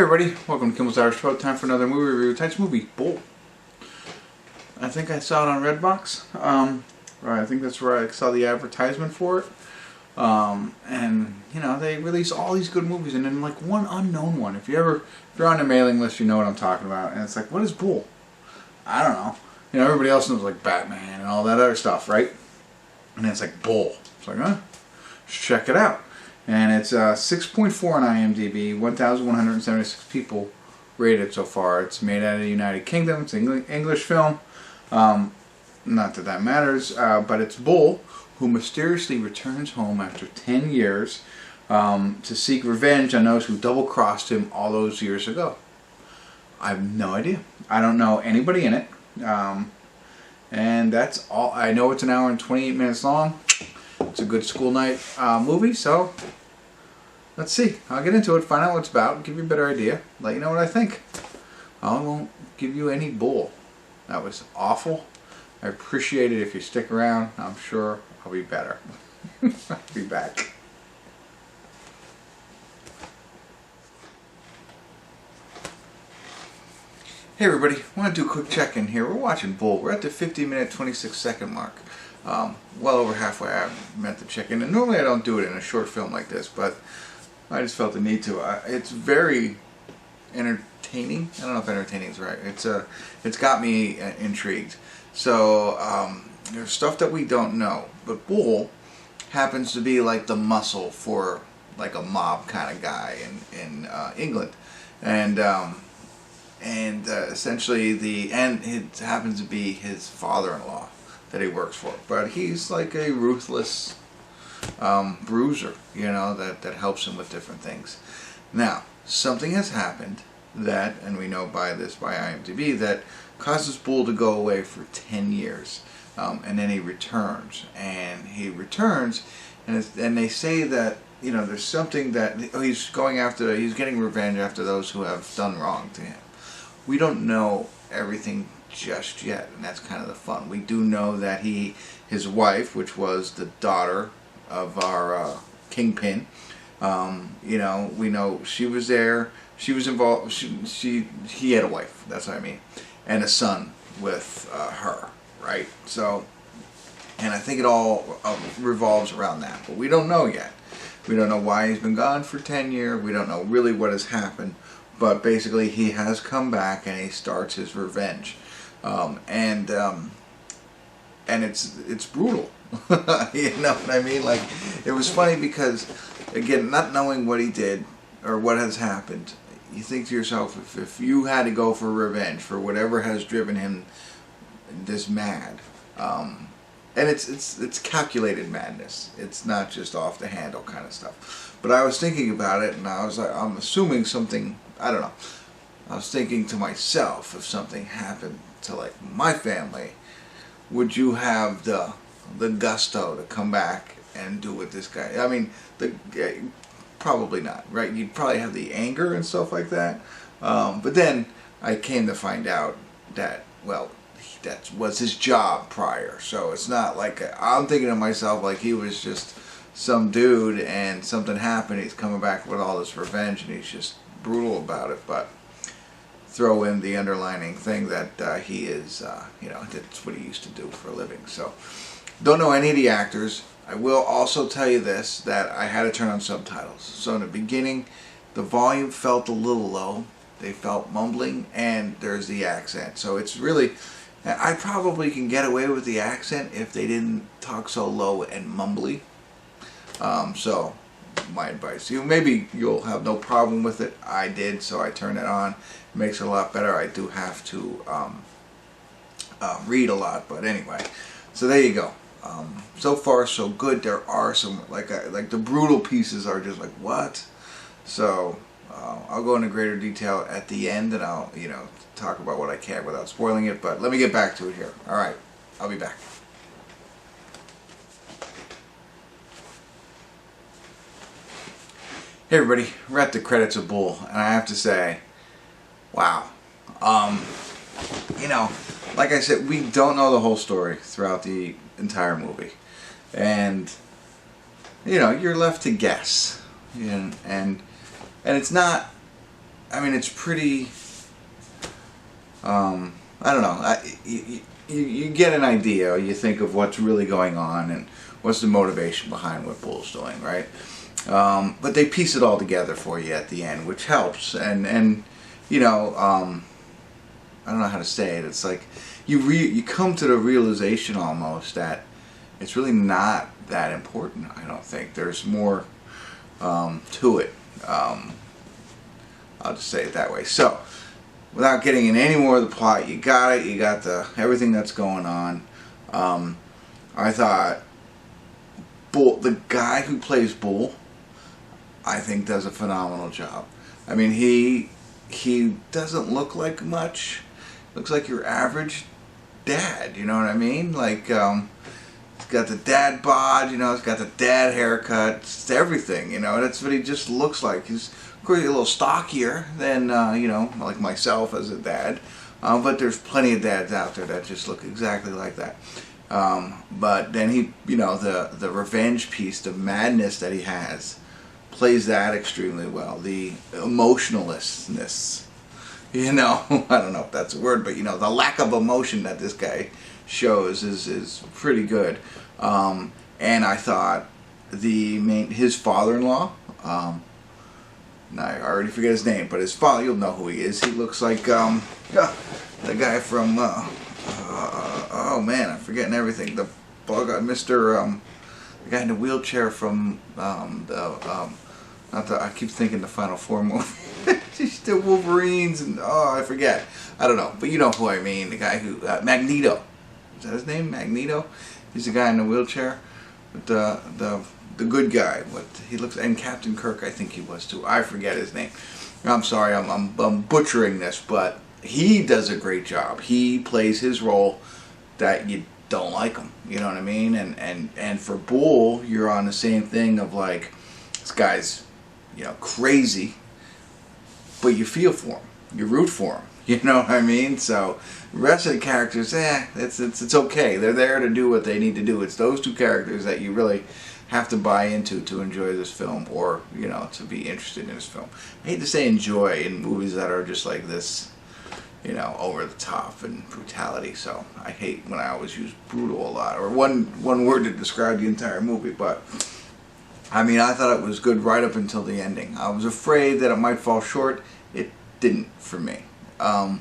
Hey everybody, welcome to Kimmel's Irish Pub. Time for another movie review. Tonight's movie, Bull. I think I saw it on Redbox. I think that's where I saw the advertisement for it. And you know, they release all these good movies and then like one unknown one. If you're on a mailing list, you know what I'm talking about. And it's like, what is Bull? I don't know. You know, everybody else knows like Batman and all that other stuff, right? And then it's like Bull. It's like, huh? Check it out. And it's 6.4 on IMDb, 1,176 people rated so far. It's made out of the United Kingdom. It's an English film. Not that that matters, but it's Bull, who mysteriously returns home after 10 years to seek revenge on those who double-crossed him all those years ago. I have no idea. I don't know anybody in it. And that's all. I know it's an hour and 28 minutes long. It's a good school night movie, so let's see. I'll get into it, find out what it's about, give you a better idea, let you know what I think. I won't give you any bull. That was awful. I appreciate it if you stick around. I'm sure I'll be better. I'll be back. Hey everybody, I want to do a quick check-in here. We're watching Bull. We're at the 50-minute, 26-second mark. Well over halfway. I meant to check in, and normally I don't do it in a short film like this, but I just felt the need to. It's very entertaining. I don't know if entertaining is right. It's got me intrigued. So there's stuff that we don't know, but Bull happens to be like the muscle for like a mob kind of guy in England, and essentially it happens to be his father-in-law that he works for, but he's like a ruthless bruiser, you know, that helps him with different things. Now, something has happened that, and we know by IMDb, that causes Bull to go away for 10 years, and then he returns, and they say that, you know, there's something that he's getting revenge after those who have done wrong to him. We don't know everything just yet, and that's kind of the fun. We do know that his wife, which was the daughter of our kingpin, you know, we know she was there. She was involved. He had a wife. That's what I mean, and a son with her, right? So, and I think it all revolves around that, but we don't know yet. We don't know why he's been gone for 10 years. We don't know really what has happened. But basically, he has come back and he starts his revenge, and it's brutal. You know what I mean? Like, it was funny because, again, not knowing what he did or what has happened, you think to yourself, if you had to go for revenge for whatever has driven him this mad, and it's calculated madness. It's not just off the handle kind of stuff. But I was thinking about it, and I was like, I'm assuming something. I don't know. I was thinking to myself, if something happened to like my family, would you have the gusto to come back and do what this guy? I mean, probably not, right? You'd probably have the anger and stuff like that. But then I came to find out that, well, that was his job prior. So it's not like I'm thinking to myself like he was just some dude and something happened. He's coming back with all this revenge and he's just brutal about it, but throw in the underlining thing that he is, you know, that's what he used to do for a living. So, don't know any of the actors. I will also tell you this, that I had to turn on subtitles. So in the beginning, the volume felt a little low. They felt mumbling, and there's the accent. So it's really, I probably can get away with the accent if they didn't talk so low and mumbly. So, my advice. Maybe you'll have no problem with it. I did, so I turned it on. It makes it a lot better. I do have to read a lot, but anyway. So there you go. So far, so good. There are some like the brutal pieces are just like what. So I'll go into greater detail at the end, and I'll talk about what I can without spoiling it. But let me get back to it here. All right, I'll be back. Hey everybody, we're at the credits of Bull, and I have to say, wow. You know, like I said, we don't know the whole story throughout the entire movie. And, you know, you're left to guess. And it's not I mean, it's pretty. I don't know. You get an idea. You think of what's really going on and what's the motivation behind what Bull's doing, right? But they piece it all together for you at the end, which helps. And you know, I don't know how to say it. It's like you come to the realization almost that it's really not that important. I don't think there's more to it. I'll just say it that way. So, without getting in any more of the plot, you got it. You got everything that's going on. I thought the guy who plays Bull, I think, does a phenomenal job. I mean, he doesn't look like much. Looks like your average dad. You know what I mean? Like, he's got the dad bod. You know, he's got the dad haircut. It's everything. You know, that's what he just looks like. He's of course a little stockier than you know, like myself as a dad. But there's plenty of dads out there that just look exactly like that. But then he, you know, the revenge piece, the madness that he has, plays that extremely well. The emotionlessness, you know, I don't know if that's a word, but you know, the lack of emotion that this guy shows is pretty good. And I thought his father-in-law, now I already forget his name, but his father, you'll know who he is. He looks like the guy from oh man, I'm forgetting everything. The Mr. The guy in the wheelchair from I keep thinking the Final Four movie. Just the Wolverines and I forget. I don't know, but you know who I mean. The guy who Magneto. Is that his name? Magneto. He's the guy in the wheelchair. But the good guy. What he looks, and Captain Kirk, I think he was too. I forget his name. I'm sorry, I'm butchering this, but he does a great job. He plays his role that you don't like him. You know what I mean? And for Bull, you're on the same thing of like, this guy's, you know, crazy, but you feel for him. You root for him. You know what I mean? So the rest of the characters, it's okay. They're there to do what they need to do. It's those two characters that you really have to buy into to enjoy this film, or you know, to be interested in this film. I hate to say enjoy in movies that are just like this, you know, over the top and brutality. So I hate when I always use brutal a lot, or one word to describe the entire movie. But I mean, I thought it was good right up until the ending. I was afraid that it might fall short. It didn't for me. I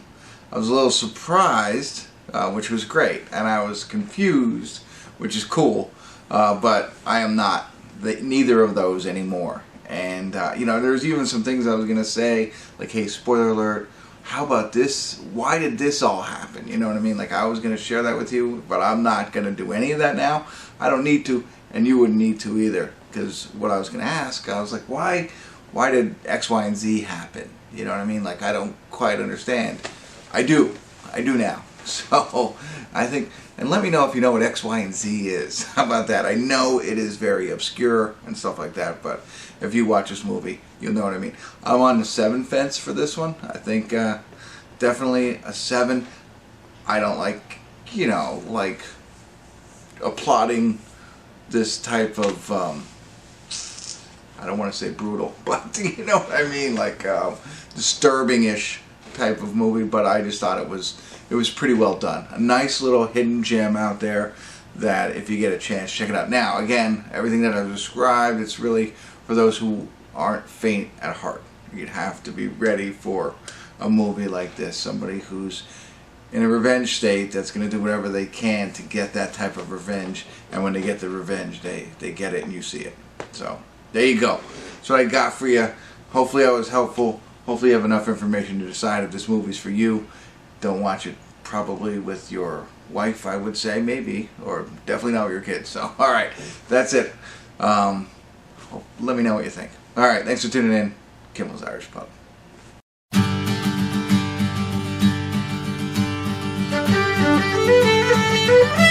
was a little surprised, which was great, and I was confused, which is cool. But I am not neither of those anymore. And you know, there's even some things I was gonna say, like, hey, spoiler alert. How about this? Why did this all happen? You know what I mean? Like, I was gonna share that with you, but I'm not gonna do any of that now. I don't need to, and you wouldn't need to either. Because what I was gonna ask, I was like, why did X, Y, and Z happen? You know what I mean? Like, I don't quite understand. I do now. So I think, and let me know if you know what X, Y, and Z is. How about that? I know it is very obscure and stuff like that, but if you watch this movie, you'll know what I mean. I'm on the 7 fence for this one. I think definitely a 7. I don't like, you know, like applauding this type of, I don't want to say brutal, but you know what I mean, like disturbing-ish type of movie. But I just thought it was pretty well done. A nice little hidden gem out there that if you get a chance, check it out. Now, again, everything that I've described, it's really for those who aren't faint at heart. You'd have to be ready for a movie like this. Somebody who's in a revenge state that's going to do whatever they can to get that type of revenge. And when they get the revenge, they get it and you see it. So there you go. That's what I got for you. Hopefully I was helpful. Hopefully you have enough information to decide if this movie's for you. Don't watch it probably with your wife, I would say, maybe, or definitely not with your kids. So, all right, that's it. Let me know what you think. All right, thanks for tuning in. Kimmel's Irish Pub. Thank you.